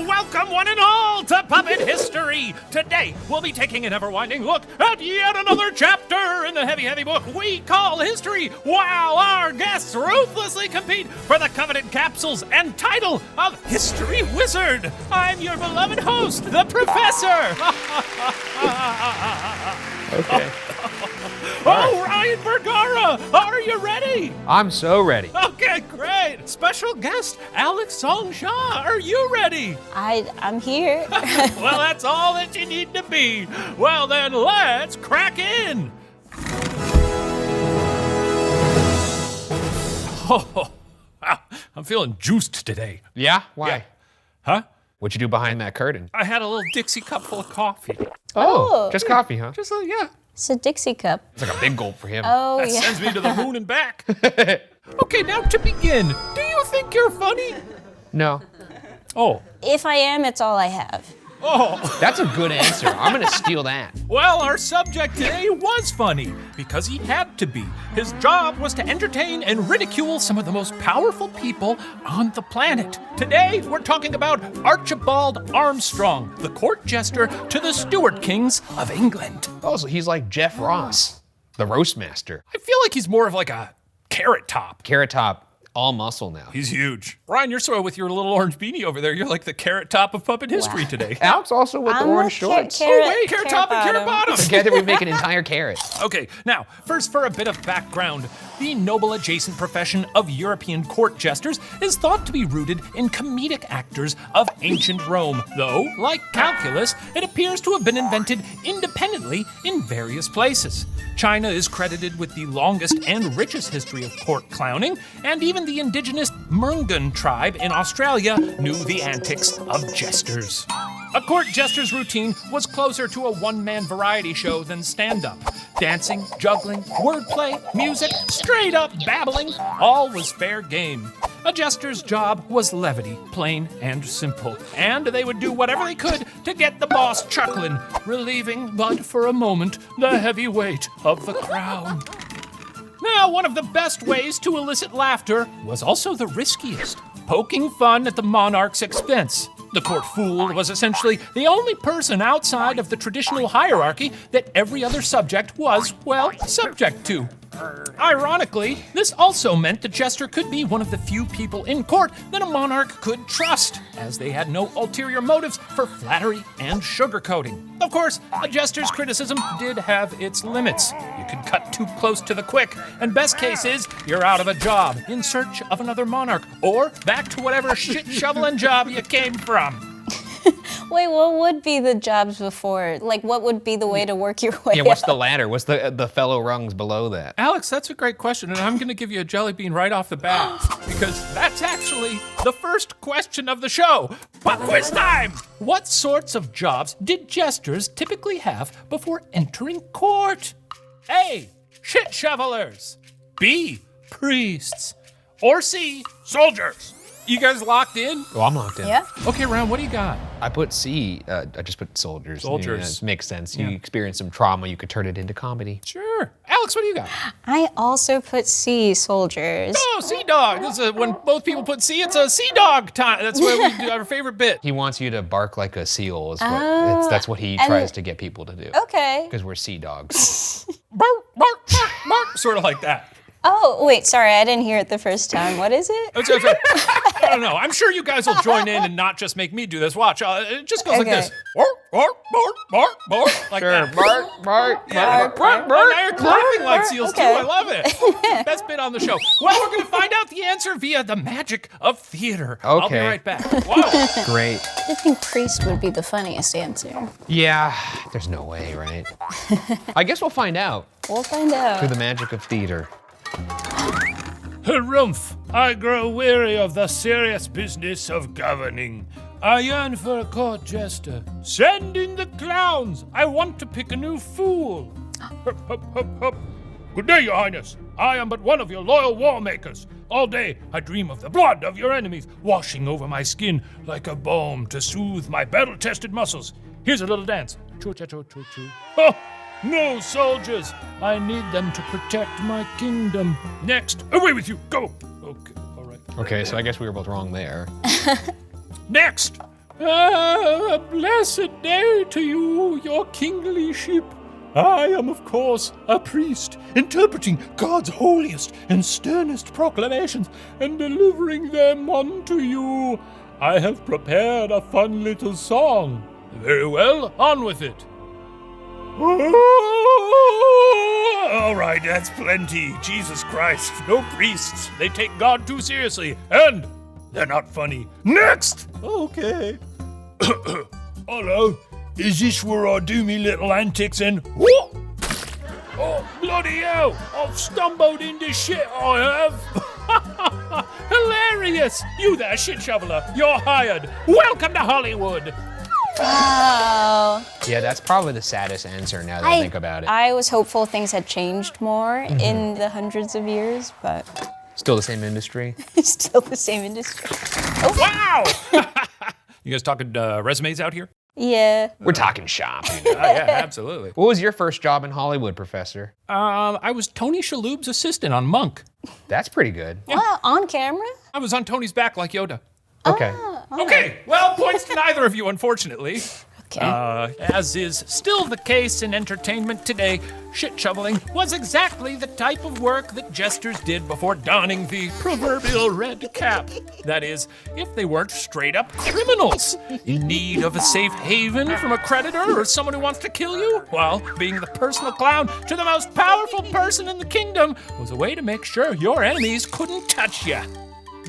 Welcome one and all to Puppet History. Today, we'll be taking an ever-winding look at yet another chapter in the heavy book we call history, while our guests ruthlessly compete for the coveted capsules and title of History Wizard. I'm your beloved host, the Professor. Okay. Oh, Ryan Bergara, are you ready? I'm so ready. Okay, great. Special guest, Alex Song-Xia, are you ready? I'm here. Well, that's all that you need to be. Well, then let's crack in. Oh, wow. I'm feeling juiced today. Yeah? Why? Yeah. Huh? What'd you do behind that curtain? I had a little Dixie cup full of coffee. Oh. Just coffee, huh? Just yeah. It's a Dixie cup. It's like a big gulp for him. Oh, That yeah. sends me to the moon and back. Okay, now to begin, do you think you're funny? No. Oh. If I am, it's all I have. Oh. That's a good answer. I'm gonna steal that. Well, our subject today was funny, because he had to be. His job was to entertain and ridicule some of the most powerful people on the planet. Today, we're talking about Archibald Armstrong, the court jester to the Stuart Kings of England. Oh, so he's like Jeff Ross, the roast master. I feel like he's more of like a carrot top. Carrot Top, all muscle now. He's huge. Ryan, you're sort of with your little orange beanie over there. You're like the carrot top of puppet history today. Alex also with the I'm orange with shorts. carrot- Oh, wait, carrot top and carrot bottom. Together we make an entire carrot. Okay, now, first for a bit of background. The noble adjacent profession of European court jesters is thought to be rooted in comedic actors of ancient Rome, though, like calculus, it appears to have been invented independently in various places. China is credited with the longest and richest history of court clowning, and even the indigenous Murungun tribe in Australia knew the antics of jesters. A court jester's routine was closer to a one-man variety show than stand-up. Dancing, juggling, wordplay, music, straight-up babbling, all was fair game. A jester's job was levity, plain and simple, and they would do whatever they could to get the boss chuckling, relieving but for a moment the heavy weight of the crowd. Now, one of the best ways to elicit laughter was also the riskiest, poking fun at the monarch's expense. The court fool was essentially the only person outside of the traditional hierarchy that every other subject was, well, subject to. Ironically, this also meant the jester could be one of the few people in court that a monarch could trust, as they had no ulterior motives for flattery and sugarcoating. Of course, a jester's criticism did have its limits. You could cut too close to the quick, and best case is you're out of a job, in search of another monarch, or back to whatever shit-shoveling job you came from. Wait, what would be the jobs before? Like, what would be the way to work your way Yeah, what's up? the ladder? What's the fellow rungs below that? Alex, that's a great question, and I'm going to give you a jelly bean right off the bat, because that's actually the first question of the show. Pop quiz time! What sorts of jobs did jesters typically have before entering court? A. Shit shovelers. B. Priests. Or C. Soldiers. You guys locked in? Oh, I'm locked in. Yeah? Okay, Ryan, what do you got? I put C, I just put soldiers. Soldiers. Yeah, makes sense. You experience some trauma, you could turn it into comedy. Sure. Alex, what do you got? I also put C, soldiers. Oh, Sea Dog. This is when both people put C, it's a Sea Dog time. That's where we do our favorite bit. He wants you to bark like a seal, is what, that's what he tries to get people to do. Okay. Because we're sea dogs. Bark, bark, bark, bark. Sort of like that. Oh, wait, sorry, I didn't hear it the first time. What is it? I don't know. I'm sure you guys will join in and not just make me do this. Watch. It just goes like Okay. this. Bark, bark, bark, bark, bark. Like that. bark, bark, Yeah, bark, bark. Now you're clapping like seals Okay. too. I love it. Best bit on the show. Well, we're going to find out the answer via the magic of theater. I'll be Okay. right back. Whoa. Great. I think priest would be the funniest answer. Yeah, there's no way, right? I guess we'll find out We'll find through out. the magic of theater. Harumph, I grow weary of the serious business of governing. I yearn for a court jester. Send in the clowns. I want to pick a new fool. Hup, hup, hup, hup. Good day, Your Highness. I am but one of your loyal war makers. All day I dream of the blood of your enemies washing over my skin like a balm to soothe my battle-tested muscles. Here's a little dance. Choo-cha-choo-choo-choo. Oh, no soldiers. I need them to protect my kingdom. Next. Away with you. Go. Okay, all right. Okay, so I guess we were both wrong there. Next. A blessed day to you, your kinglyship. I am, of course, a priest, interpreting God's holiest and sternest proclamations and delivering them unto you. I have prepared a fun little song. Very well, on with it. All right, that's plenty. Jesus Christ, no priests. They take God too seriously, and they're not funny. Next! Okay. Hello, is this where I do me little antics and... What? Oh, bloody hell, I've stumbled into shit, I have. Hilarious! You there, shit shoveler, you're hired. Welcome to Hollywood. Wow. Yeah, that's probably the saddest answer now that I think about it. I was hopeful things had changed more in the hundreds of years, but Still the same industry? it's still the same industry. Oh. Wow! You guys talking resumes out here? Yeah. We're talking shop. Yeah, absolutely. What was your first job in Hollywood, Professor? I was Tony Shalhoub's assistant on Monk. That's pretty good. Wow, on camera? I was on Tony's back like Yoda. Okay. Okay, well, points to neither of you, unfortunately. Okay. As is still the case in entertainment today, shit shoveling was exactly the type of work that jesters did before donning the proverbial red cap. That is, if they weren't straight up criminals in need of a safe haven from a creditor or someone who wants to kill you. Well, being the personal clown to the most powerful person in the kingdom was a way to make sure your enemies couldn't touch you.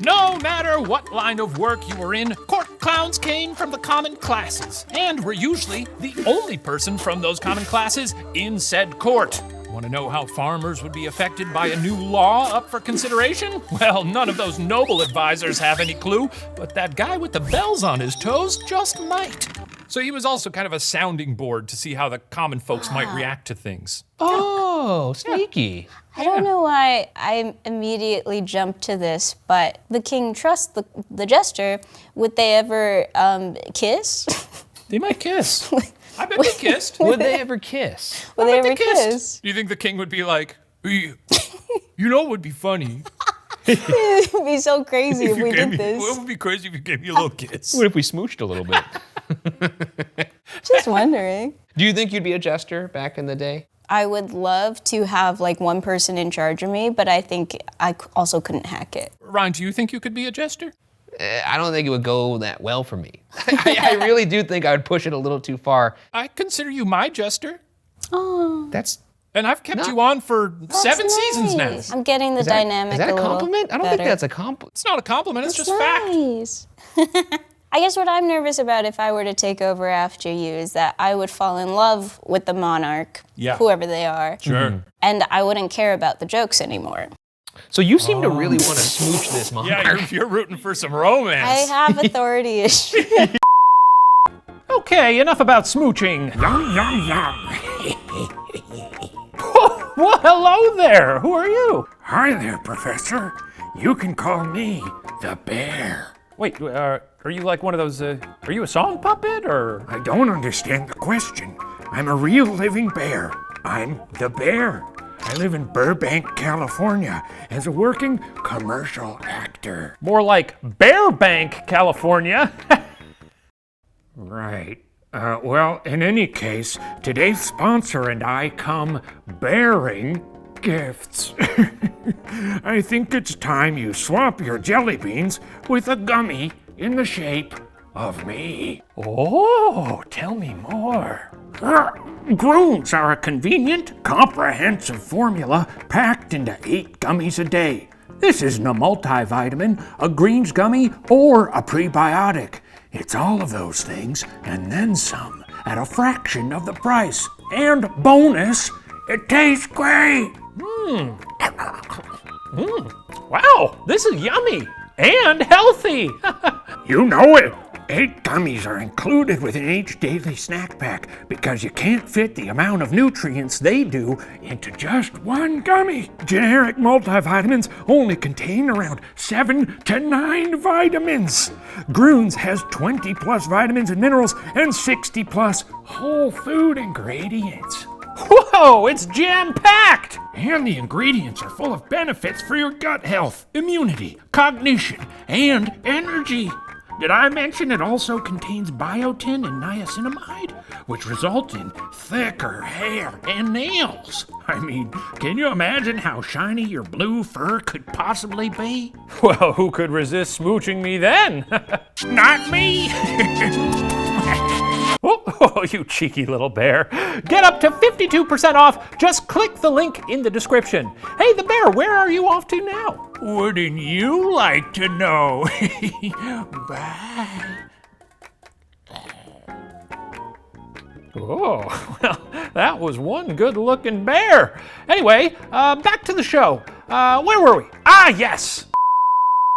No matter what line of work you were in, court clowns came from the common classes and were usually the only person from those common classes in said court. Want to know how farmers would be affected by a new law up for consideration? Well, none of those noble advisors have any clue, but that guy with the bells on his toes just might. So he was also kind of a sounding board to see how the common folks might react to things. Oh, sneaky. I don't know why I immediately jumped to this, but the king trusts the jester. Would they ever kiss? They might kiss. I bet they kissed. Would they ever kiss? Would they ever kiss? Do you think the king would be like, you know what would be funny? It would be so crazy if we did Well, this. it would be crazy if you gave me a little kiss. What if we smooched a little bit? Just wondering. Do you think you'd be a jester back in the day? I would love to have like one person in charge of me, but I think I also couldn't hack it. Ryan, do you think you could be a jester? I don't think it would go that well for me. I really do think I would push it a little too far. I consider you my jester, Oh, That's and I've kept you on for 7 seasons now. nice. I'm getting the dynamic is that a little compliment? I don't think better. that's a compliment. It's not a compliment, it's just fact. Nice. I guess what I'm nervous about if I were to take over after you is that I would fall in love with the monarch, Yeah. whoever they are, Sure. and I wouldn't care about the jokes anymore. So you seem to really want to smooch this monarch. Yeah, you're rooting for some romance. I have authority issues. Okay, enough about smooching. Yum, yum, yum. Well, hello there. Who are you? Hi there, Professor. You can call me the bear. Wait, are you like one of those, are you a song puppet, or? I don't understand the question. I'm a real living bear. I'm the bear. I live in Burbank, California, as a working commercial actor. More like Bearbank, California. Right. Well, in any case, today's sponsor and I come bearing gifts. I think it's time you swap your jelly beans with a gummy in the shape of me. Oh, tell me more. Groons are a convenient, comprehensive formula packed into 8 gummies a day. This isn't a multivitamin, a greens gummy, or a prebiotic. It's all of those things and then some at a fraction of the price. And bonus, it tastes great. Wow, this is yummy and healthy. You know it. 8 gummies are included within each daily snack pack because you can't fit the amount of nutrients they do into just one gummy. Generic multivitamins only contain around 7 to 9 vitamins. Groons has 20 plus vitamins and minerals and 60 plus whole food ingredients. Whoa, it's jam-packed. And the ingredients are full of benefits for your gut health, immunity, cognition, and energy. Did I mention it also contains biotin and niacinamide, which result in thicker hair and nails? I mean, can you imagine how shiny your blue fur could possibly be? Well, who could resist smooching me then? Not me! Oh, you cheeky little bear. Get up to 52% off. Just click the link in the description. Hey, the bear, where are you off to now? Wouldn't you like to know? Bye. Oh, well, that was one good-looking bear. Anyway, back to the show. Where were we? Ah, yes.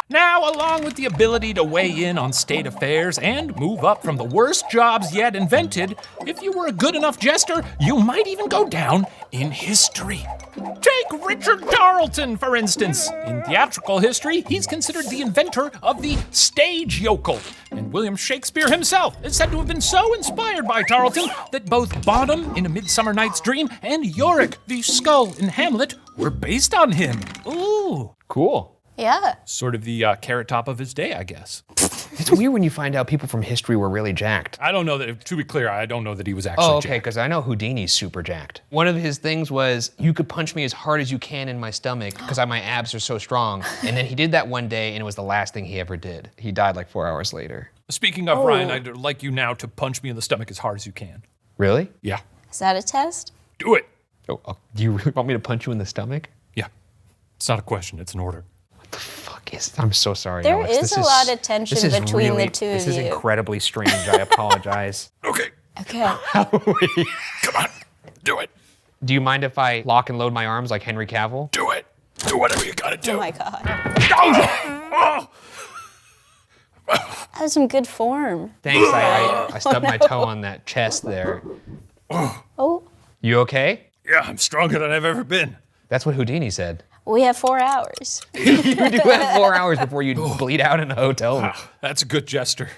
Now, along with the ability to weigh in on state affairs and move up from the worst jobs yet invented, if you were a good enough jester, you might even go down in history. Take Richard Tarleton, for instance. In theatrical history, he's considered the inventor of the stage yokel. And William Shakespeare himself is said to have been so inspired by Tarleton that both Bottom in A Midsummer Night's Dream and Yorick, the skull in Hamlet, were based on him. Ooh. Cool. Yeah. Sort of the carrot top of his day, I guess. It's weird when you find out people from history were really jacked. I don't know that, to be clear, I don't know that he was actually Oh, okay, jacked. because I know Houdini's super jacked. One of his things was, you could punch me as hard as you can in my stomach because my abs are so strong. And then he did that one day and it was the last thing he ever did. He died like 4 hours later. Speaking of, Ryan, I'd like you now to punch me in the stomach as hard as you can. Really? Yeah. Is that a test? Do it. Oh, do you really want me to punch you in the stomach? Yeah. It's not a question, it's an order. I'm so sorry, There Alex. is a lot of tension between the two of This is you. incredibly strange. I apologize. Okay. Okay. Come on. Do it. Do you mind if I lock and load my arms like Henry Cavill? Do it. Do whatever you gotta do. Oh my god. Oh! That was some good form. Thanks, I stubbed my toe on that chest there. Oh, You okay? Yeah, I'm stronger than I've ever been. That's what Houdini said. we have 4 hours. You do have 4 hours before you bleed out in a hotel room. That's a good jester.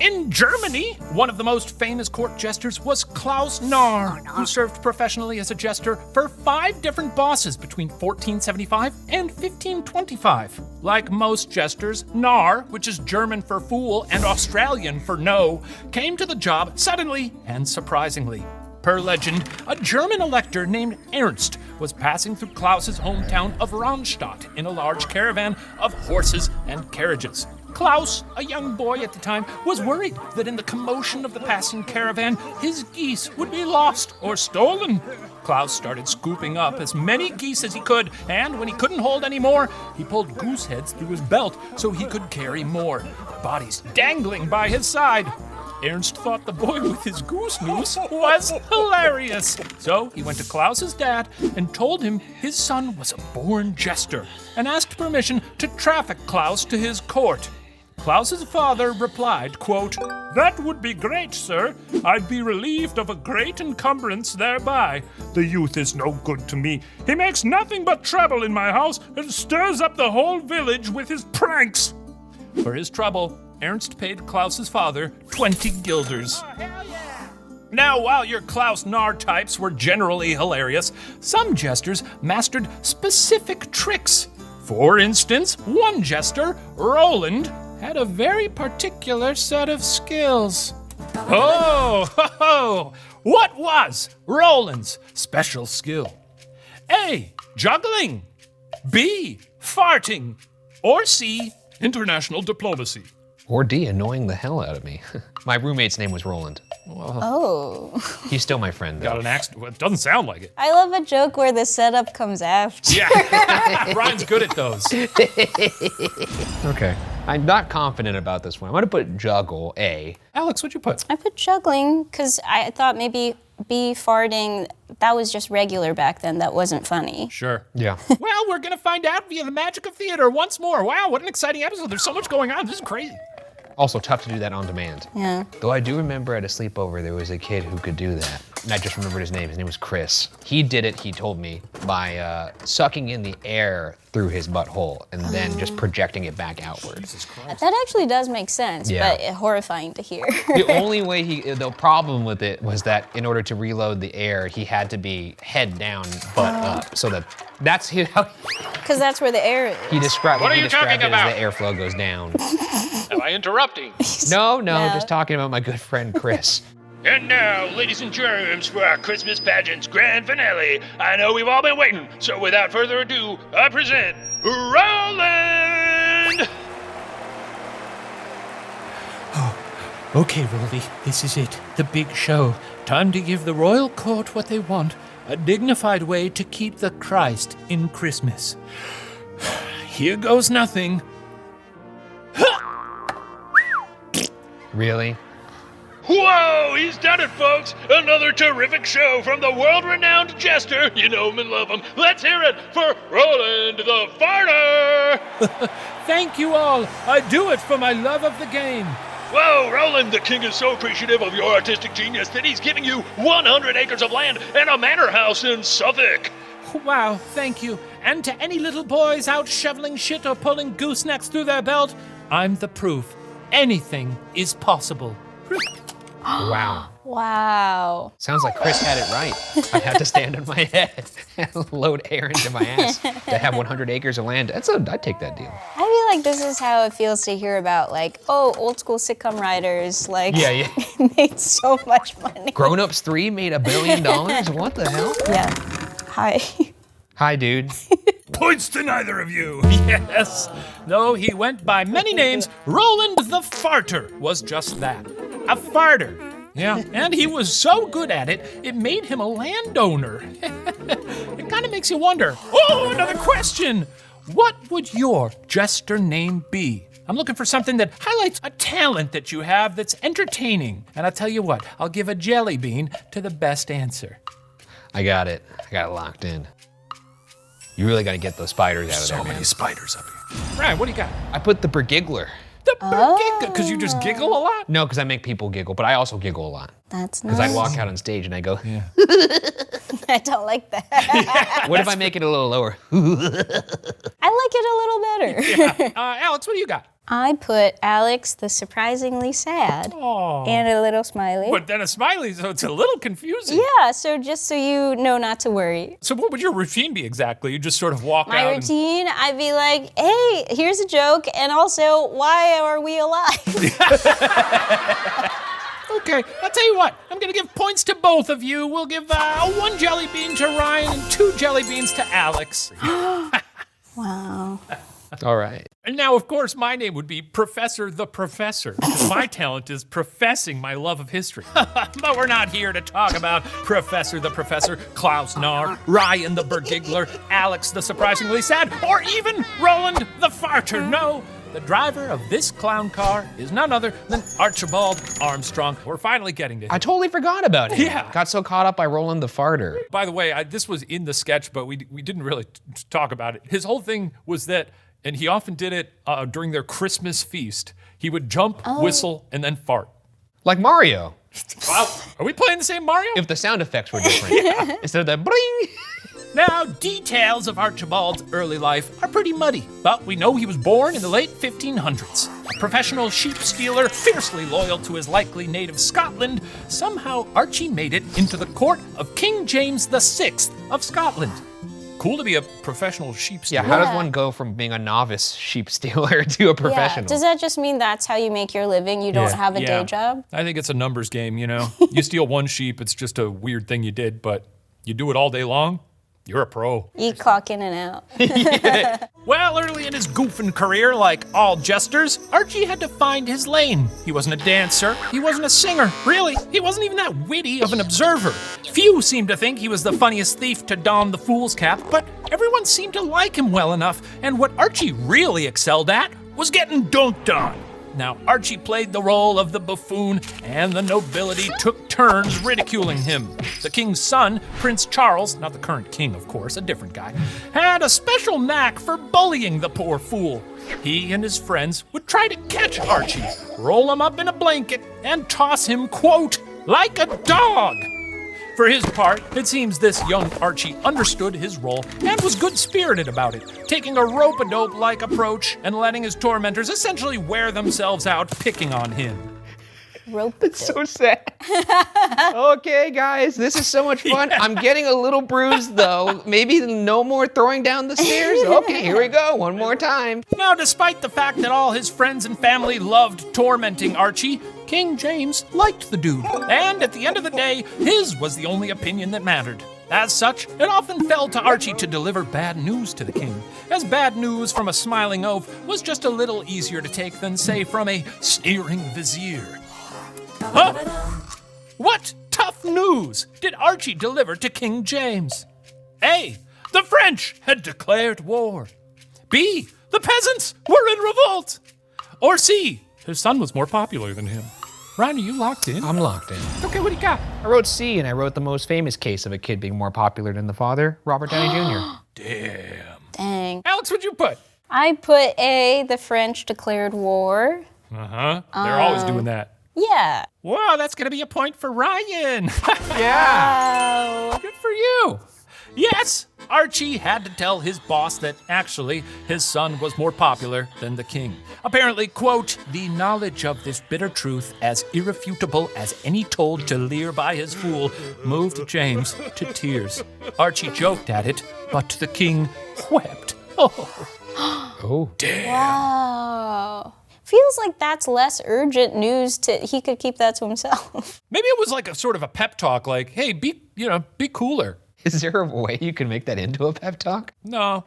In Germany, one of the most famous court jesters was Klaus Narr, who served professionally as a jester for 5 different bosses between 1475 and 1525. Like most jesters, Narr, which is German for fool and Australian for no, came to the job suddenly and surprisingly. Per legend, a German elector named Ernst was passing through Klaus's hometown of Ronstadt in a large caravan of horses and carriages. Klaus, a young boy at the time, was worried that in the commotion of the passing caravan, his geese would be lost or stolen. Klaus started scooping up as many geese as he could, and when he couldn't hold any more, he pulled goose heads through his belt so he could carry more, their bodies dangling by his side. Ernst thought the boy with his goose noose was hilarious. So he went to Klaus's dad and told him his son was a born jester and asked permission to traffic Klaus to his court. Klaus's father replied, quote, "That would be great, sir. I'd be relieved of a great encumbrance thereby. The youth is no good to me. He makes nothing but trouble in my house and stirs up the whole village with his pranks." For his trouble, Ernst paid Klaus's father 20 guilders. Now, while your Klaus Narr types were generally hilarious, some jesters mastered specific tricks. For instance, one jester, Roland, had a very particular set of skills. Oh, ho, ho. What was Roland's special skill? A, juggling. B, farting. Or C, international diplomacy. Or D, annoying the hell out of me. My roommate's name was Roland. Oh. He's still my friend, though. Got an accent. Well, it doesn't sound like it. I love a joke where the setup comes after. Yeah, Brian's good at those. Okay. I'm not confident about this one. I'm gonna put juggle, A. Alex, what'd you put? I put juggling because I thought maybe B, farting, that was just regular back then. That wasn't funny. Sure. Yeah. Well, we're gonna find out via the magic of theater once more. Wow, what an exciting episode. There's so much going on. This is crazy. Also tough to do that on demand. Yeah. Though I do remember at a sleepover, there was a kid who could do that. And I just remembered his name. His name was Chris. He did it, he told me, by sucking in the air through his butthole and then just projecting it back outward. That actually does make sense, Yeah. but horrifying to hear. The only way the problem with it was that in order to reload the air, he had to be head down, butt up. So that's how Because that's where the air is. he described What are he you described talking it about? as the airflow goes down. Am I interrupting? No, just talking about my good friend Chris. And now, ladies and germs, for our Christmas pageant's grand finale. I know we've all been waiting, so without further ado, I present Roland! Okay, Rolly, this is it. The big show. Time to give the royal court what they want. A dignified way to keep the Christ in Christmas. Here goes nothing. Really? Whoa, he's done it, folks! Another terrific show from the world-renowned Jester. You know him and love him. Let's hear it for Roland the Farter! Thank you all. I do it for my love of the game. Whoa, Roland, the king is so appreciative of your artistic genius that he's giving you 100 acres of land and a manor house in Suffolk. Wow, thank you. And to any little boys out shoveling shit or pulling goosenecks through their belt, I'm the proof. Anything is possible. Wow. Wow. Sounds like Chris had it right. I had to stand on my head and load air into my ass to have 100 acres of land. I'd take that deal. I feel like this is how it feels to hear about, like, old school sitcom writers, like, Yeah. made so much money. Grown Ups 3 made $1 billion? What the hell? Yeah. Hi. Hi, dude. Points to neither of you. Yes. Though he went by many names, Roland the Farter was just that. A farter. Yeah, and he was so good at it, it made him a landowner. It kind of makes you wonder. Oh, another question. What would your jester name be? I'm looking for something that highlights a talent that you have that's entertaining. And I'll tell you what, I'll give a jelly bean to the best answer. I got it locked in. You really got to get those spiders out of there, So man. many spiders up here. Ryan, what do you got? I put the Bergigler. The Bergara, because you just giggle a lot? No, because I make people giggle, but I also giggle a lot. That's nice. Because I walk out on stage and I go, I don't like that. what if I make it a little lower? I like it a little better. Alex, what do you got? I put Alex the surprisingly sad and a little smiley. But then a smiley, so it's a little confusing. Yeah, so just so you know not to worry. So what would your routine be exactly? You just sort of walk My out routine, I'd be like, hey, here's a joke, and also, why are we alive? Okay, I'll tell you what. I'm gonna give points to both of you. We'll give 1 jelly bean to Ryan and 2 jelly beans to Alex. Wow. All right. And now, of course, my name would be Professor the Professor, because my talent is professing my love of history. But we're not here to talk about Professor the Professor, Klaus Nahr, Ryan the Bergigler, Alex the Surprisingly Sad, or even Roland the Farter. No, the driver of this clown car is none other than Archibald Armstrong. We're finally getting to him. I totally forgot about him. Yeah. Got so caught up by Roland the Farter. By the way, this was in the sketch, but we didn't really talk about it. His whole thing was that, and he often did it during their Christmas feast, he would jump, whistle, and then fart. Like Mario. Wow, are we playing the same Mario? If the sound effects were different. Instead of the bling. Now, details of Archibald's early life are pretty muddy, but we know he was born in the late 1500s. A professional sheep stealer, fiercely loyal to his likely native Scotland, somehow Archie made it into the court of King James VI of Scotland. Cool to be a professional sheep Yeah, stealer. how does one go from being a novice sheep stealer to a professional? Yeah. Does that just mean that's how you make your living? You don't have a day job? I think it's a numbers game, you know? You steal one sheep, it's just a weird thing you did, but you do it all day long, you're a pro. You clock in and out. Well, early in his goofing career, like all jesters, Archie had to find his lane. He wasn't a dancer, he wasn't a singer. Really, he wasn't even that witty of an observer. Few seemed to think he was the funniest thief to don the fool's cap, but everyone seemed to like him well enough, and what Archie really excelled at was getting dunked on. Now, Archie played the role of the buffoon, and the nobility took turns ridiculing him. The king's son, Prince Charles, not the current king, of course, a different guy, had a special knack for bullying the poor fool. He and his friends would try to catch Archie, roll him up in a blanket, and toss him, quote, like a dog. For his part, it seems this young Archie understood his role and was good-spirited about it, taking a rope-a-dope-like approach and letting his tormentors essentially wear themselves out picking on him. Rope It's so sad. Okay, guys, this is so much fun. I'm getting a little bruised, though. Maybe no more throwing down the stairs. Okay, here we go. One more time. Now, despite the fact that all his friends and family loved tormenting Archie, King James liked the dude. And at the end of the day, his was the only opinion that mattered. As such, it often fell to Archie to deliver bad news to the king, as bad news from a smiling oaf was just a little easier to take than, say, from a sneering vizier. Huh? What tough news did Archie deliver to King James? A. The French had declared war. B. The peasants were in revolt. Or C. His son was more popular than him. Ryan, are you locked in? I'm locked in. Okay, what do you got? I wrote C, and I wrote the most famous case of a kid being more popular than the father, Robert Downey Jr. Damn. Dang. Alex, what'd you put? I put A, the French declared war. Uh-huh. They're always doing that. Yeah. Wow, that's gonna be a point for Ryan. Yeah. Oh. Good for you. Yes, Archie had to tell his boss that actually his son was more popular than the king. Apparently, quote, the knowledge of this bitter truth, as irrefutable as any told to leer by his fool, moved James to tears. Archie joked at it, but the king wept. Oh, Oh. Wow. Feels like that's less urgent news he could keep that to himself. maybe it was like a sort of a pep talk, like, hey, be cooler. Is there a way you can make that into a pep talk? No.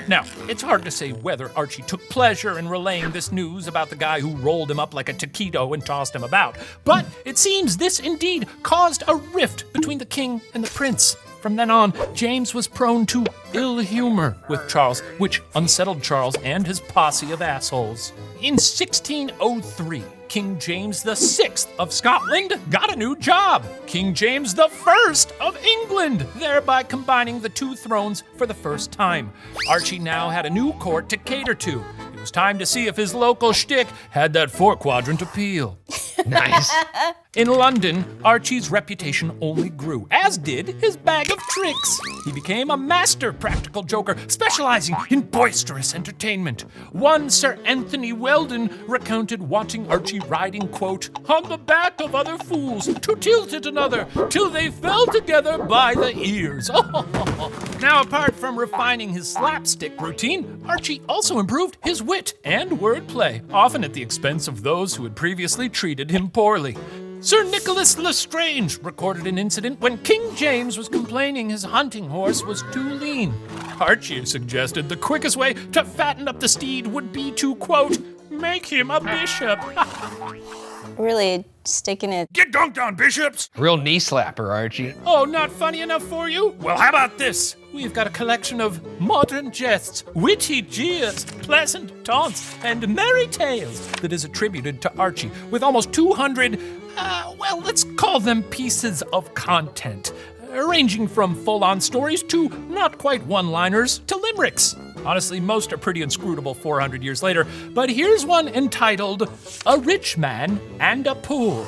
Now, it's hard to say whether Archie took pleasure in relaying this news about the guy who rolled him up like a taquito and tossed him about, but it seems this indeed caused a rift between the king and the prince. From then on, James was prone to ill humor with Charles, which unsettled Charles and his posse of assholes. In 1603, King James VI of Scotland got a new job, King James I of England, thereby combining the two thrones for the first time. Archie now had a new court to cater to. It was time to see if his local shtick had that four-quadrant appeal. Nice. In London, Archie's reputation only grew, as did his bag of tricks. He became a master practical joker, specializing in boisterous entertainment. One Sir Anthony Weldon recounted watching Archie riding, quote, on the back of other fools to tilt at another till they fell together by the ears. Now, apart from refining his slapstick routine, Archie also improved his wit and wordplay, often at the expense of those who had previously treated him poorly. Sir Nicholas Lestrange recorded an incident when King James was complaining his hunting horse was too lean. Archie suggested the quickest way to fatten up the steed would be to, quote, make him a bishop. Really sticking it. Get dunked on, bishops! Real knee slapper, Archie. Oh, not funny enough for you? Well, how about this? We've got a collection of modern jests, witty jeers, pleasant taunts, and merry tales that is attributed to Archie, with almost 200, let's call them pieces of content, ranging from full-on stories to not quite one-liners to limericks. Honestly, most are pretty inscrutable 400 years later, but here's one entitled, A Rich Man and a Poor.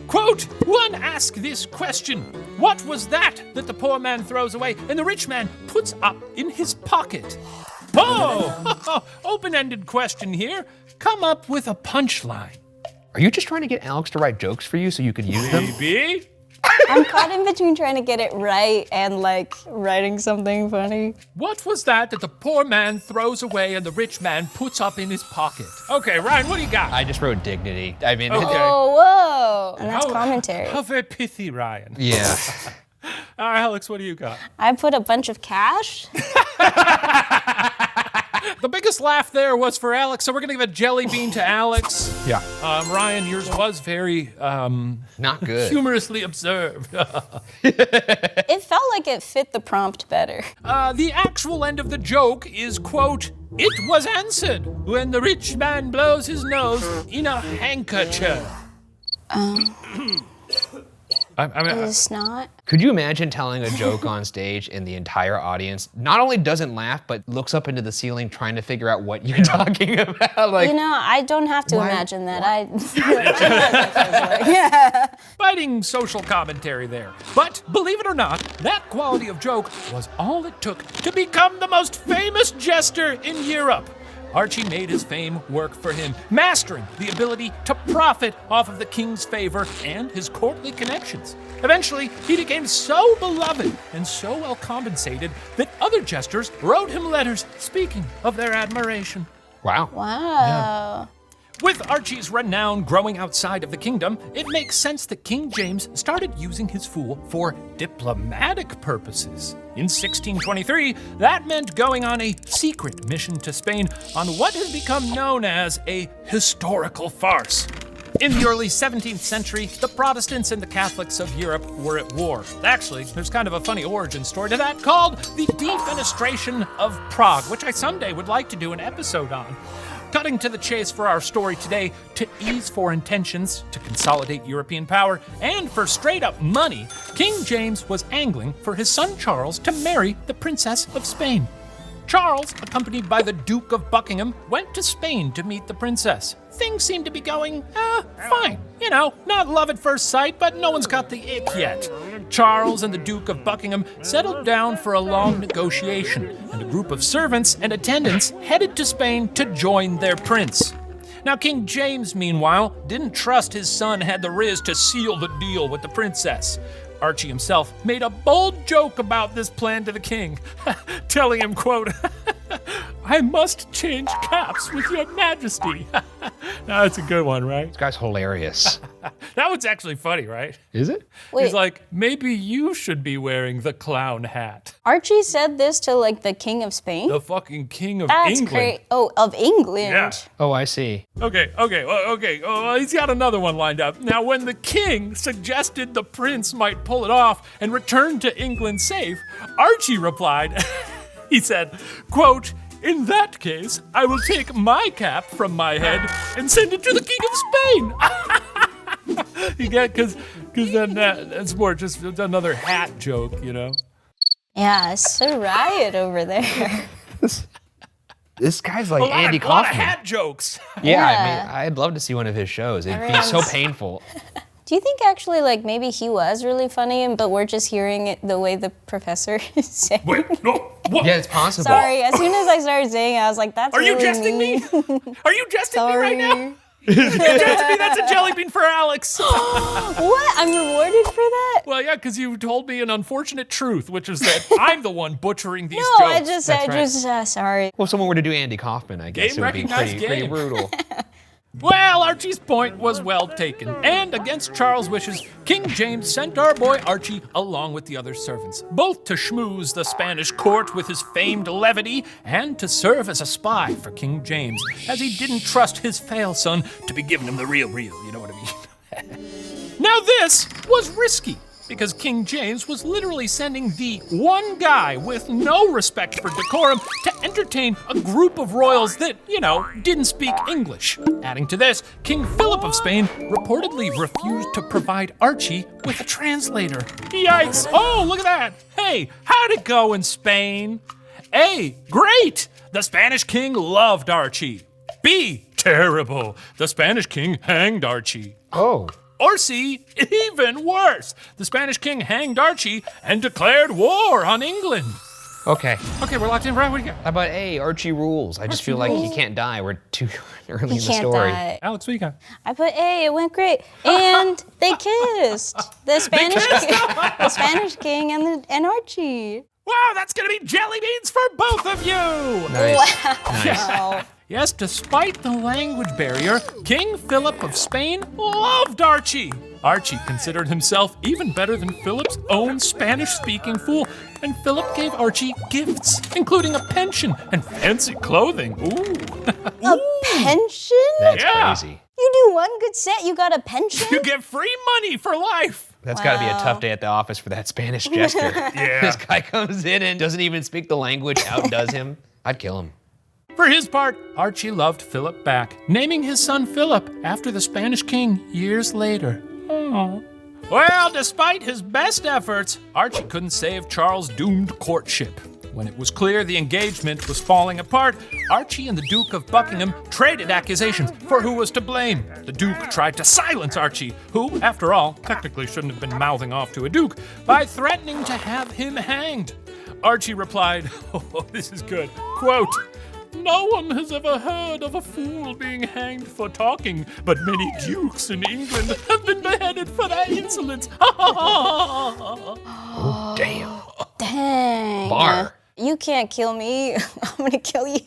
Quote, one ask this question, what was that the poor man throws away and the rich man puts up in his pocket? Oh, open-ended question here. Come up with a punchline. Are you just trying to get Alex to write jokes for you so you could use them? Maybe. I'm caught in between trying to get it right and like writing something funny. What was that the poor man throws away and the rich man puts up in his pocket? Okay, Ryan, what do you got? I just wrote dignity. I mean, Okay. Oh, whoa. And that's commentary. How very pithy, Ryan. yeah. All right, Alex, what do you got? I put a bunch of cash. The biggest laugh there was for Alex, so we're gonna give a jelly bean to Alex. Yeah. Ryan, yours was very Not good. humorously observed. It felt like it fit the prompt better. The actual end of the joke is, quote, it was answered when the rich man blows his nose in a handkerchief. It's not. Could you imagine telling a joke on stage and the entire audience not only doesn't laugh, but looks up into the ceiling trying to figure out what you're talking about? Like, You know, I don't have to imagine that. Biting social commentary there. But believe it or not, that quality of joke was all it took to become the most famous jester in Europe. Archie made his fame work for him, mastering the ability to profit off of the king's favor and his courtly connections. Eventually, he became so beloved and so well compensated that other jesters wrote him letters speaking of their admiration. Wow. Wow. With Archie's renown growing outside of the kingdom, it makes sense that King James started using his fool for diplomatic purposes. In 1623, that meant going on a secret mission to Spain on what has become known as a historical farce. In the early 17th century, the Protestants and the Catholics of Europe were at war. Actually, there's kind of a funny origin story to that called the Defenestration of Prague, which I someday would like to do an episode on. Cutting to the chase for our story today, to ease foreign tensions, to consolidate European power, and for straight-up money, King James was angling for his son Charles to marry the Princess of Spain. Charles, accompanied by the Duke of Buckingham, went to Spain to meet the princess. Things seem to be going, fine. You know, not love at first sight, but no one's got the ick yet. Charles and the Duke of Buckingham settled down for a long negotiation, and a group of servants and attendants headed to Spain to join their prince. Now, King James, meanwhile, didn't trust his son had the riz to seal the deal with the princess. Archie himself made a bold joke about this plan to the king, telling him, quote, "I must change caps with your majesty." Now, that's a good one, right? This guy's hilarious. That one's actually funny, right? Is it? Wait, He's like, maybe you should be wearing the clown hat. Archie said this to like the King of Spain? The fucking king of That's England. great. Oh, of England. Yeah. Oh, I see. Okay. Oh, he's got another one lined up. Now, when the king suggested the prince might pull it off and return to England safe, Archie replied, he said, quote, "In that case, I will take my cap from my head and send it to the King of Spain." You get, because then that's more just another hat joke, you know? Yeah, it's a riot over there. This guy's like Andy a lot of Kaufman. hat jokes. Yeah, I Yeah. mean, I'd love to see one of his shows. It'd be so Everyone's- painful. Do you think actually like maybe he was really funny, but we're just hearing it the way the professor is saying? Wait, no, what? Yeah, it's possible. Sorry, as soon as I started saying it, I was like, that's Are you really jesting me? mean. Are you jesting me right now? Sorry. You're jesting me? That's a jelly bean for Alex. What? I'm rewarded for that? Well, yeah, because you told me an unfortunate truth, which is that I'm the one butchering these No, jokes. sorry. Well, if someone were to do Andy Kaufman, I guess Game it would be recognized pretty game. brutal. Well, Archie's point was well taken, and against Charles' wishes, King James sent our boy Archie along with the other servants, both to schmooze the Spanish court with his famed levity and to serve as a spy for King James, as he didn't trust his fail son to be giving him the real, you know what I mean? Now this was risky, because King James was literally sending the one guy with no respect for decorum to entertain a group of royals that, didn't speak English. Adding to this, King Philip of Spain reportedly refused to provide Archie with a translator. Yikes! Oh, look at that! Hey, how'd it go in Spain? A, great! The Spanish king loved Archie. B, terrible! The Spanish king hanged Archie. Oh. Or C, even worse, the Spanish king hanged Archie and declared war on England. Okay. Okay, we're locked in, Brian. What do you got? How about A, Archie rules? I just feel like he can't die. We're too early in He the can't story. die. Alex, what do you got? I put A, it went great. And they kissed. The Spanish king and Archie. Wow, that's gonna be jelly beans for both of you! Nice. Nice. Wow. Yes, despite the language barrier, King Philip of Spain loved Archie. Archie considered himself even better than Philip's own Spanish-speaking fool, and Philip gave Archie gifts, including a pension and fancy clothing. Ooh. A pension? That's Yeah. crazy. You do one good set, you got a pension? You get free money for life. That's got to be a tough day at the office for that Spanish jester. Yeah. This guy comes in and doesn't even speak the language, outdoes him. I'd kill him. For his part, Archie loved Philip back, naming his son Philip after the Spanish king years later. Aww. Well, despite his best efforts, Archie couldn't save Charles' doomed courtship. When it was clear the engagement was falling apart, Archie and the Duke of Buckingham traded accusations for who was to blame. The Duke tried to silence Archie, who, after all, technically shouldn't have been mouthing off to a Duke, by threatening to have him hanged. Archie replied, oh, this is good, quote, no one has ever heard of a fool being hanged for talking, but many dukes in England have been beheaded for their insolence. Oh, damn. Dang. Bar. You can't kill me. I'm gonna kill you.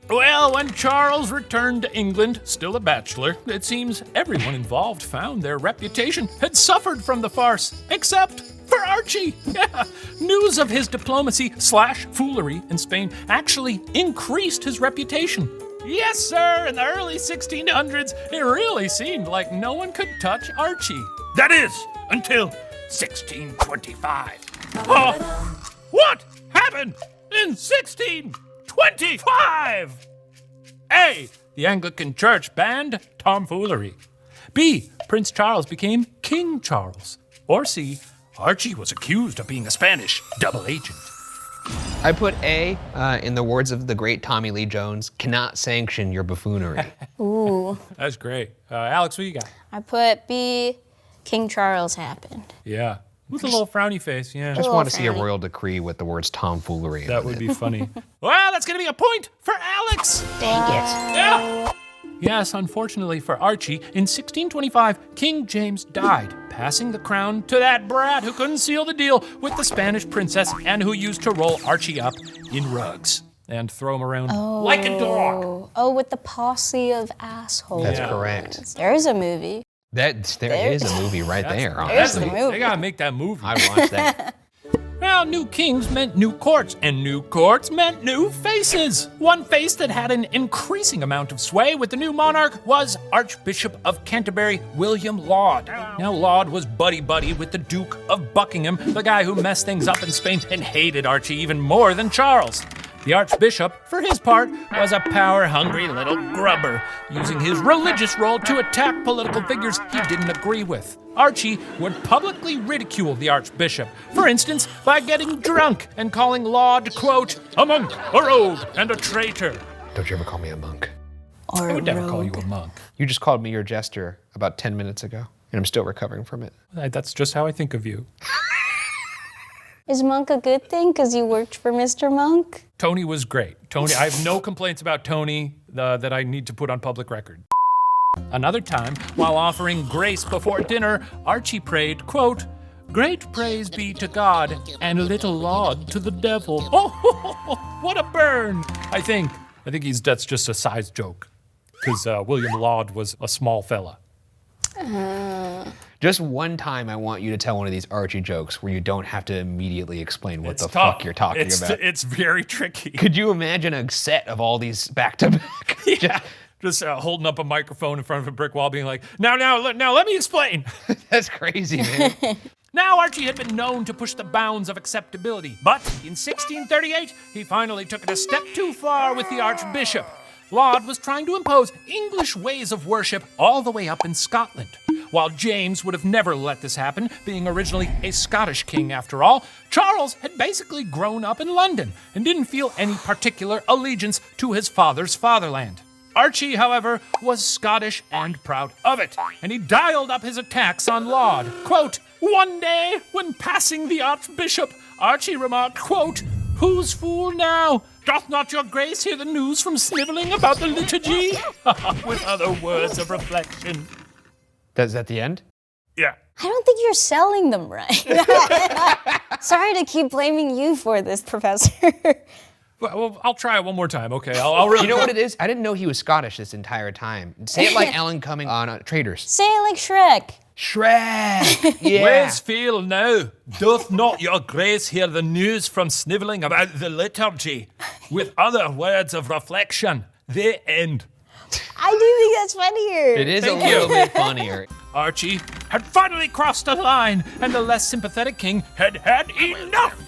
Well, when Charles returned to England, still a bachelor, it seems everyone involved found their reputation had suffered from the farce, except for Archie. Yeah. News of his diplomacy/foolery in Spain actually increased his reputation. Yes, sir, in the early 1600s, it really seemed like no one could touch Archie. That is, until 1625. What happened in 1625? A. The Anglican Church banned tomfoolery. B. Prince Charles became King Charles. Or C. Archie was accused of being a Spanish double agent. I put A, in the words of the great Tommy Lee Jones, cannot sanction your buffoonery. Ooh. That's great. Alex, what you got? I put B, King Charles happened. Yeah. With a little frowny face, yeah. Just little want to see a frowny. royal decree with the words tomfoolery. That would be funny. Well, that's going to be a point for Alex. Dang it. Yeah. Yes, unfortunately for Archie, in 1625, King James died, passing the crown to that brat who couldn't seal the deal with the Spanish princess and who used to roll Archie up in rugs and throw him around like a dog. Oh, with the posse of assholes. That's correct. There's a movie. There is a movie right there, There's honestly. the movie. They got to make that movie. I watched that. Well, new kings meant new courts, and new courts meant new faces. One face that had an increasing amount of sway with the new monarch was Archbishop of Canterbury, William Laud. Now, Laud was buddy-buddy with the Duke of Buckingham, the guy who messed things up in Spain and hated Archie even more than Charles. The Archbishop, for his part, was a power-hungry little grubber, using his religious role to attack political figures he didn't agree with. Archie would publicly ridicule the Archbishop, for instance, by getting drunk and calling Laud, quote, a monk, a rogue, and a traitor. Don't you ever call me a monk. Or I would never call you rogue. a monk. You just called me your jester about 10 minutes ago, and I'm still recovering from it. That's just how I think of you. Is Monk a good thing because you worked for Mr. Monk? Tony was great. Tony, I have no complaints about Tony that I need to put on public record. Another time, while offering grace before dinner, Archie prayed, quote, great praise be to God and little laud to the devil. Oh, what a burn. I think that's just a size joke because William Laud was a small fella. Just one time I want you to tell one of these Archie jokes where you don't have to immediately explain what It's the tough. fuck you're talking about. It's very tricky. Could you imagine a set of all these back to back? Yeah. Just holding up a microphone in front of a brick wall being like, now, let me explain. That's crazy, man. Now, Archie had been known to push the bounds of acceptability, but in 1638, he finally took it a step too far with the Archbishop. Laud was trying to impose English ways of worship all the way up in Scotland. While James would have never let this happen, being originally a Scottish king after all, Charles had basically grown up in London and didn't feel any particular allegiance to his father's fatherland. Archie, however, was Scottish and proud of it, and he dialed up his attacks on Laud. Quote, one day, when passing the Archbishop, Archie remarked, quote, whose fool now? Doth not your grace hear the news from sniveling about the liturgy? With other words of reflection. Is that the end? Yeah. I don't think you're selling them right. Sorry to keep blaming you for this, Professor. Well, I'll try it one more time, okay? I'll really. You know what it is? I didn't know he was Scottish this entire time. Say it like Alan Cumming on Traitors. Say it like Shrek. Shrek! Yeah. Where's feel now? Doth not your grace hear the news from sniveling about the liturgy? With other words of reflection, the end. I do think that's funnier. It is a little bit funnier. Archie had finally crossed a line, and the less sympathetic king had had enough.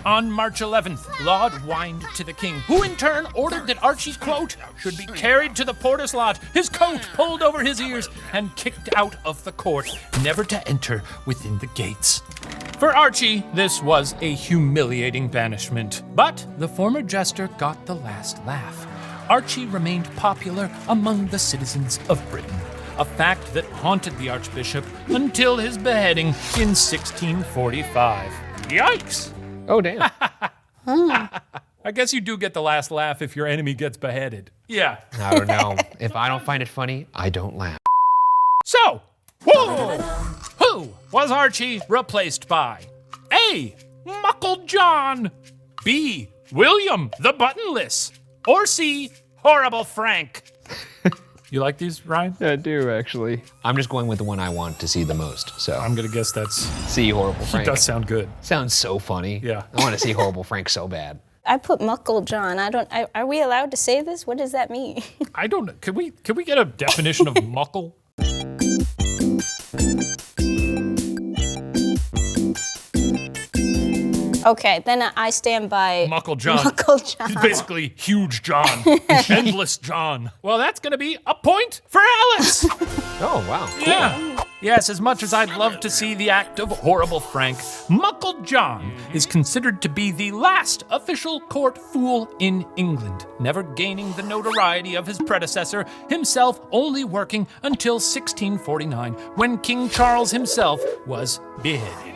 On March 11th, Laud whined to the king, who in turn ordered that Archie's quote should be carried to the porter's lot, his coat pulled over his ears, and kicked out of the court, never to enter within the gates. For Archie, this was a humiliating banishment, but the former jester got the last laugh. Archie remained popular among the citizens of Britain, a fact that haunted the Archbishop until his beheading in 1645. Yikes! Oh, damn. I guess you do get the last laugh if your enemy gets beheaded. Yeah. I don't know. If I don't find it funny, I don't laugh. So, who was Archie replaced by? A. Muckle John. B. William the Buttonless. Or C. Horrible Frank. You like these, Ryan? I do, actually. I'm just going with the one I want to see the most, so. I'm gonna guess that's... See Horrible Frank. It does sound good. Sounds so funny. Yeah. I want to see Horrible Frank so bad. I put Muckle John. Are we allowed to say this? What does that mean? I don't know. Can we get a definition of muckle? Okay, then I stand by Muckle John. Muckle John. He's basically Huge John. Endless John. Well, that's gonna be a point for Alice. Oh, wow. Yeah. Yes, as much as I'd love to see the act of Horrible Frank, Muckle John is considered to be the last official court fool in England, never gaining the notoriety of his predecessor, himself only working until 1649, when King Charles himself was beheaded.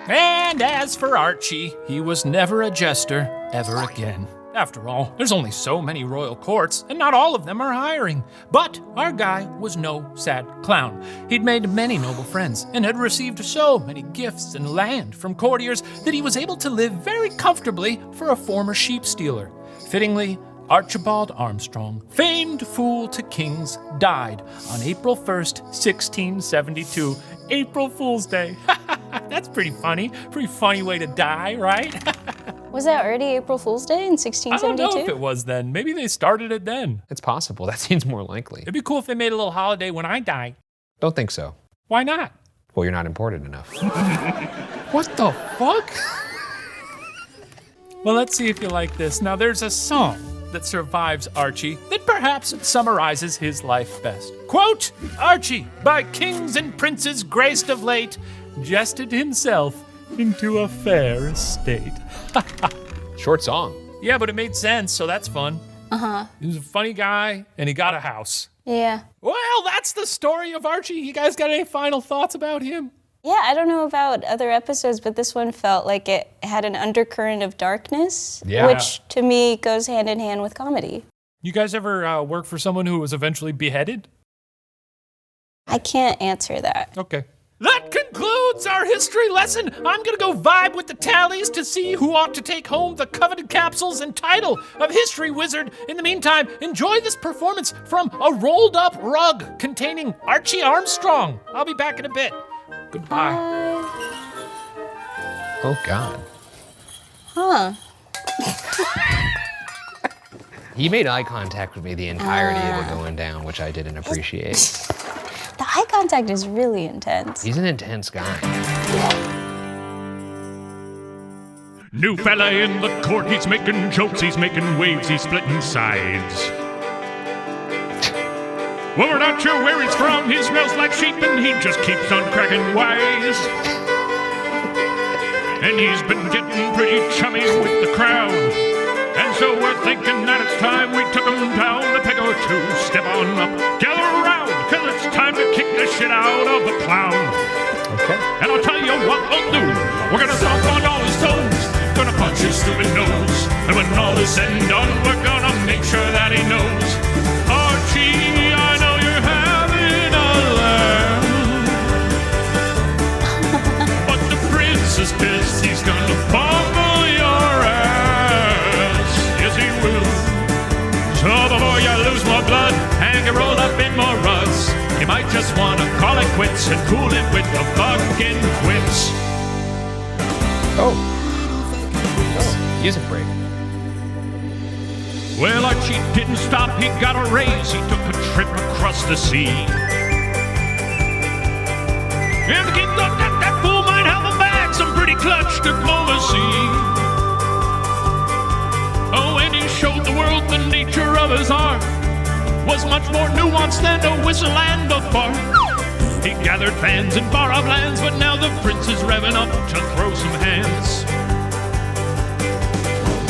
And as for Archie, he was never a jester ever again. After all, there's only so many royal courts, and not all of them are hiring. But our guy was no sad clown. He'd made many noble friends, and had received so many gifts and land from courtiers that he was able to live very comfortably for a former sheep stealer. Fittingly, Archibald Armstrong, famed fool to kings, died on April 1st, 1672, April Fool's Day. That's pretty funny. Pretty funny way to die, right? Was that already April Fool's Day in I 1672? don't know if it was then. Maybe they started it then. It's possible. That seems more likely. It'd be cool if they made a little holiday when I die. Don't think so. Why not? Well, you're not important enough. What the fuck? Well, let's see if you like this. Now, there's a song that survives Archie that perhaps summarizes his life best. Quote, Archie, by kings and princes graced of late, jested himself into a fair estate. Short song. Yeah, but it made sense, so that's fun. Uh-huh. He was a funny guy, and he got a house. Yeah. Well, that's the story of Archie. You guys got any final thoughts about him? Yeah, I don't know about other episodes, but this one felt like it had an undercurrent of darkness, which to me goes hand in hand with comedy. You guys ever work for someone who was eventually beheaded? I can't answer that. Okay. That concludes our history lesson. I'm gonna go vibe with the tallies to see who ought to take home the coveted capsules and title of History Wizard. In the meantime, enjoy this performance from a rolled up rug containing Archie Armstrong. I'll be back in a bit. Goodbye. Oh, God. Huh. He made eye contact with me the entirety of it going down, which I didn't appreciate. The eye contact is really intense. He's an intense guy. New fella in the court, he's making jokes, he's making waves, he's splitting sides. Well, we're not sure where he's from, he smells like sheep and he just keeps on cracking wise. And he's been getting pretty chummy with the crowd. And so we're thinking that it's time we took him down a peg or two. Step on up, gather around, cause it's time to kick the shit out of the clown. Okay. And I'll tell you what we'll do. We're gonna stomp on all his toes, gonna punch his stupid nose. And when all is said and done, we're gonna make sure that he knows. Archie, I know you're having a laugh. But the prince is pissed, he's gonna pummel your ass. Yes, he will. So before you lose more blood and get rolled up in more ruts, you might just wanna call it quits and cool it with the fucking quips. Oh, music break. Well, Archie didn't stop, he got a raise, he took a trip across the sea. And the king thought that fool might have him back, some pretty clutch diplomacy. Oh, and he showed the world the nature of his art was much more nuanced than a whistle and a fart. He gathered fans in far-off lands, but now the prince is revving up to throw some hands.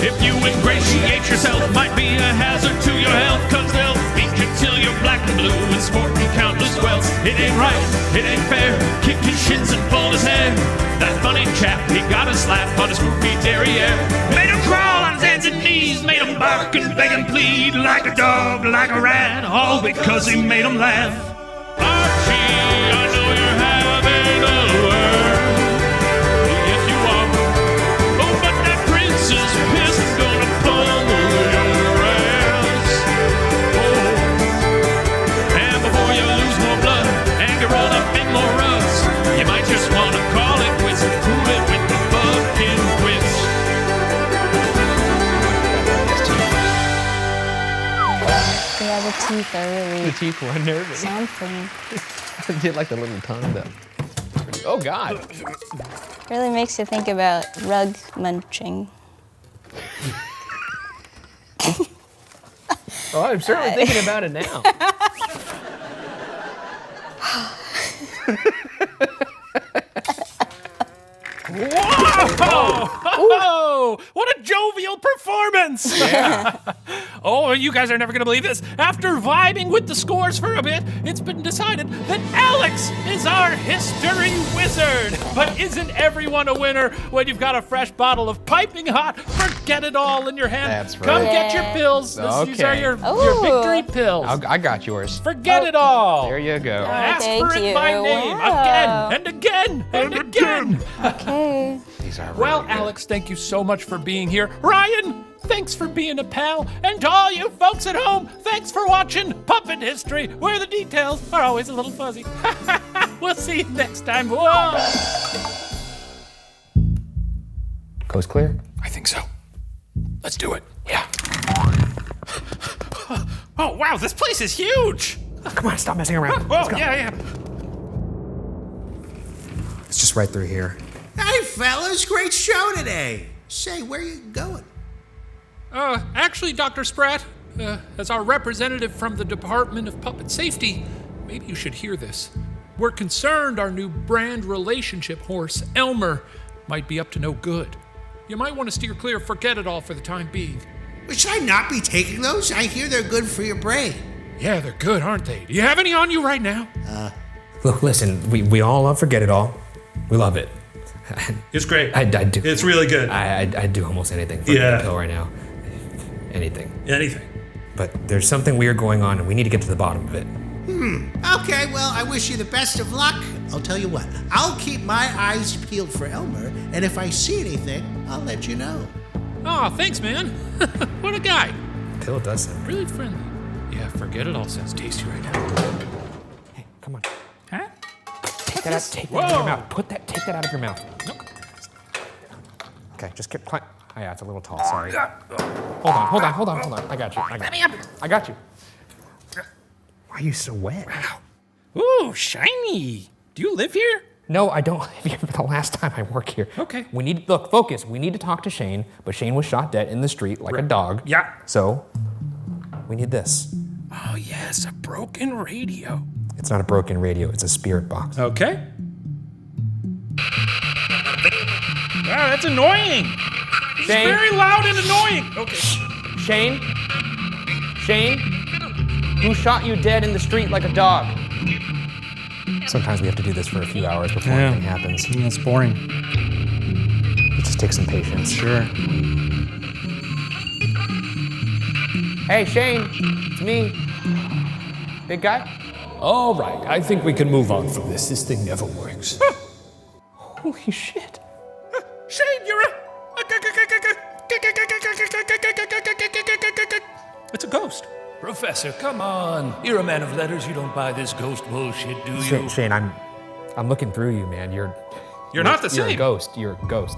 If you ingratiate yourself, might be a hazard to your health, cause they'll beat you till you're black and blue and sporting countless wealth. It ain't right, it ain't fair, kicked his shins and pulled his hair. That funny chap, he got a slap on his goofy derriere, made him crawl on his hands and knees. made him bark and beg and plead like a dog, like a rat, all because he made him laugh. Archie, I know you're having a word. Yes, you are. Oh, but that prince is pissed and gonna pummel your ass. Oh, and before you lose more blood and get rolled up in more rugs, you might just wanna call it quits and prove it with the fucking quits. Yeah, the teeth are really The teeth were nervous. something. I did like the little tongue though. Oh God. Really makes you think about rug munching. Oh, I'm certainly thinking about it now. Whoa! What a jovial performance! Yeah. Oh, you guys are never gonna believe this. After vibing with the scores for a bit, it's been decided that Alex is our history wizard. But isn't everyone a winner when you've got a fresh bottle of piping hot Forget It All in your hand? That's right. Come get Yeah. your pills. These are Okay. your Ooh. victory pills. I got yours. Forget it all. There you go. Ask Thank for it you. by name Wow. again and again and again. Okay. These are Well, really good. Alex, thank you so much for being here. Ryan, thanks for being a pal. And to all you folks at home, thanks for watching Puppet History, where the details are always a little fuzzy. We'll see you next time. Whoa! Coast clear? I think so. Let's do it. Yeah. Oh, wow, this place is huge. Come on, stop messing around. Oh, yeah. It's just right through here. Hey, fellas, great show today. Say, where you going? Actually, Dr. Spratt, as our representative from the Department of Puppet Safety, maybe you should hear this. We're concerned our new brand relationship horse, Elmer, might be up to no good. You might want to steer clear of Forget It All for the time being. Well, should I not be taking those? I hear they're good for your brain. Yeah, they're good, aren't they? Do you have any on you right now? Look, listen, we all love Forget It All. We love it. It's great. I do. It's really good. I'd do almost anything for Yeah. a pill right now. Anything. Anything. But there's something weird going on, and we need to get to the bottom of it. Okay, well, I wish you the best of luck. I'll tell you what, I'll keep my eyes peeled for Elmer, and if I see anything, I'll let you know. Oh, thanks, man. What a guy. Pill does sound. Really friendly. Yeah, Forget It All sounds tasty right now. Hey, come on. Huh? Take that out of your mouth. Take that out of your mouth. Nope. Okay, just keep quiet. Oh, yeah, it's a little tall, sorry. Hold on. I got you. I got you. Why are you so wet? Ooh, shiny. Do you live here? No, I don't live here for the last time I work here. Okay. Look, focus. We need to talk to Shane, but Shane was shot dead in the street like a dog. Yeah. So, we need this. Oh, yes, a broken radio. It's not a broken radio, it's a spirit box. Okay. Wow, that's annoying. It's Shane? very loud and annoying. Okay. Shane? Who shot you dead in the street like a dog? Sometimes we have to do this for a few hours before anything happens. Yeah, it's boring. It just takes some patience. Sure. Hey, Shane, it's me. Big guy? All right, I think we can move on from this. This thing never works. Holy shit. Shane, you're It's a ghost. Professor, come on. You're a man of letters. You don't buy this ghost bullshit, do you? Shane, I'm looking through you, man. You're not the You're a same. ghost. You're a ghost.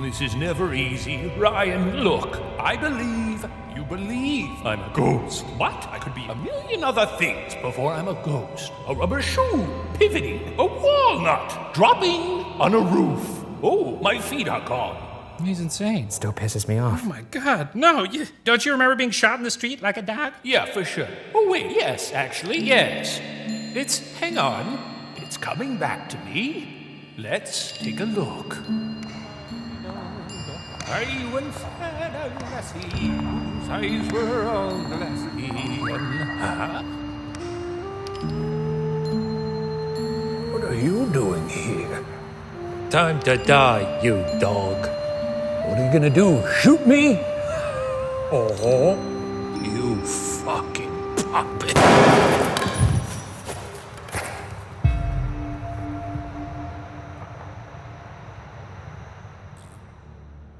This is never easy. Ryan, look, I believe you believe I'm a ghost. What? I could be a million other things before I'm a ghost. A rubber shoe, pivoting, a walnut, dropping on a roof. Oh, my feet are gone. He's insane. Still pisses me off. Oh my God. No, don't you remember being shot in the street like a dog? Yeah, for sure. Oh, wait, yes, actually, yes. Hang on. It's coming back to me. Let's take a look. I once had a lassie whose eyes were all glassy What are you doing here? Time to die, you dog. What are you gonna do, shoot me? Oh, You fucking puppet.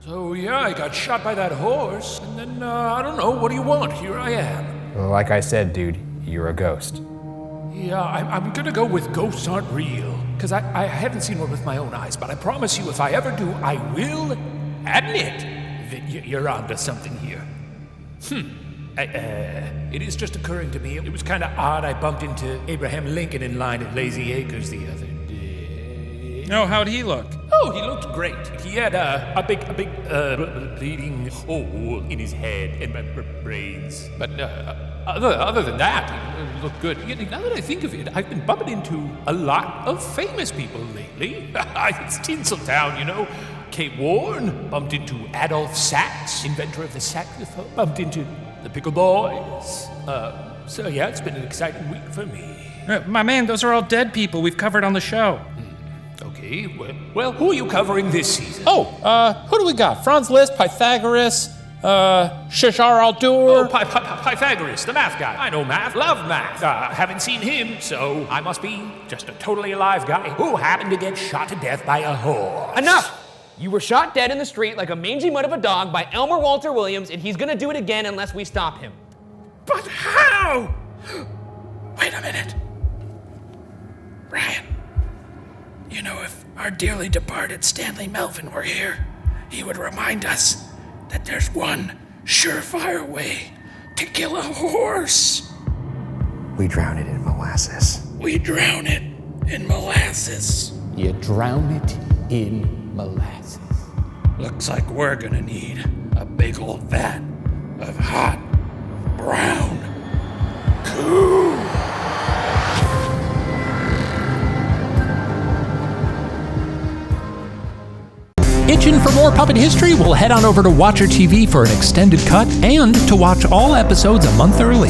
So yeah, I got shot by that horse, and then, I don't know, what do you want? Here I am. Like I said, dude, you're a ghost. Yeah, I'm gonna go with ghosts aren't real, because I haven't seen one with my own eyes, but I promise you, if I ever do, I will admit that you're onto something here. It is just occurring to me, it was kind of odd I bumped into Abraham Lincoln in line at Lazy Acres the other day. Oh, how'd he look? Oh, he looked great. He had a big bleeding hole in his head and my brains. But other than that, he looked good. Now that I think of it, I've been bumping into a lot of famous people lately. It's Tinseltown, you know. Kate Warren, bumped into Adolf Sax, inventor of the saxophone, bumped into the Pickle Boys. So yeah, it's been an exciting week for me. My man, those are all dead people we've covered on the show. Okay, well, who are you covering this season? Oh, who do we got? Franz Liszt, Pythagoras, Shishar Al-Dur. Oh, Pythagoras, the math guy. I know math, love math. Haven't seen him, so I must be just a totally alive guy who happened to get shot to death by a horse. Enough! You were shot dead in the street like a mangy mud of a dog by Elmer Walter Williams, and he's gonna do it again unless we stop him. but how? Wait a minute. Ryan, you know, if our dearly departed Stanley Melvin were here, he would remind us that there's one surefire way to kill a horse. We drown it in molasses. We drown it in molasses. You drown it in molasses. Looks like we're gonna need a big old vat of hot, brown goo. Itching for more puppet history? Well, head on over to Watcher TV for an extended cut and to watch all episodes a month early.